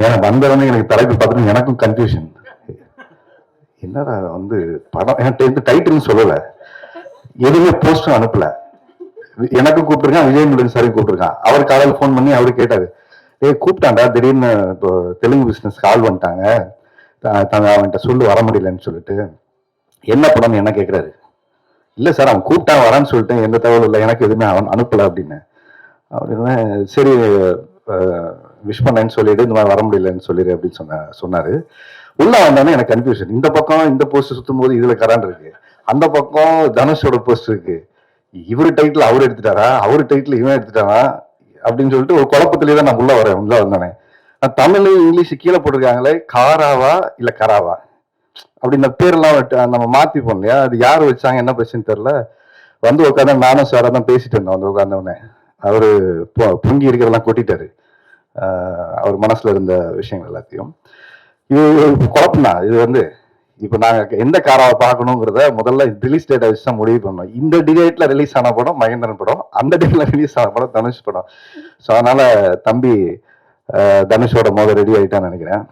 ஏன்னா வந்தவொடனே எனக்கு தலைப்பு பார்த்துட்டு எனக்கும் கன்ஃபியூஷன். என்னடா வந்து படம் என்கிட்ட டைட்டில்னு சொல்லல, எதுவுமே போஸ்டும் அனுப்பல. எனக்கும் கூப்பிட்டுருக்கான், விஜய் முருகன் சாரையும் கூப்பிட்டுருக்கான். அவர் காலையில் ஃபோன் பண்ணி அவரு கேட்டாரு, கூப்பிட்டாண்டா திடீர்னு இப்போ தெலுங்கு பிசினஸ் கால் பண்ணிட்டாங்க, அவன்கிட்ட சொல்லு வர முடியலன்னு சொல்லிட்டு. என்ன படம்னு என்ன கேட்குறாரு. இல்லை சார் அவன் கூப்பிட்டான் வரான்னு சொல்லிட்டு எந்த தகவல் இல்லை, எனக்கு எதுவுமே அவன் அனுப்பலை அப்படின்னு. அப்படின்னு சரி விஷ் பண்ணேன்னு சொல்லிட்டு இந்த மாதிரி வர முடியலன்னு சொல்லிடு அப்படின்னு சொன்னாரு. உள்ள வந்தோடனே எனக்கு கன்ஃபியூஷன். இந்த பக்கம் இந்த போஸ்ட் சுத்தும் போது இதுல கரான் இருக்கு, அந்த பக்கம் தனுஷோட போஸ்ட் இருக்கு. இவரு டைட்டில் அவர் எடுத்துட்டாரா, அவரு டைட்டில் இவன் எடுத்துட்டாரா அப்படின்னு சொல்லிட்டு ஒரு குழப்பத்திலே தான் நான் உள்ள வந்தேனே. நான் தமிழ் இங்கிலீஷ் கீழே போட்டிருக்காங்களே, காராவா இல்ல கராவா அப்படி இந்த பேரெல்லாம் நம்ம மாத்திப்போம் இல்லையா, அது யாரு வச்சாங்க என்ன பிரச்சனை தெரியல. வந்து உட்காந்து நானும் சாரா தான் பேசிட்டு இருந்தோம். வந்து உட்காந்தவனே அவரு பொங்கி இருக்கிறதெல்லாம் கொட்டிட்டாரு, அவர் மனசுல இருந்த விஷயங்கள் எல்லாத்தையும். இது குழப்பம் தான். இது வந்து இப்ப நாங்க எந்த காராவை பார்க்கணுங்கிறத முதல்ல ரிலீஸ் டேட்டை வச்சு தான் முடிவு பண்ணோம். இந்த டேட்ல ரிலீஸ் ஆன படம் மகேந்திரன் படம், அந்த டேட்ல ரிலீஸ் ஆன படம் தனுஷ் படம். ஸோ அதனால தம்பி தனுஷோட முதல் ரெடி ஆயிட்டான்னு நினைக்கிறேன்.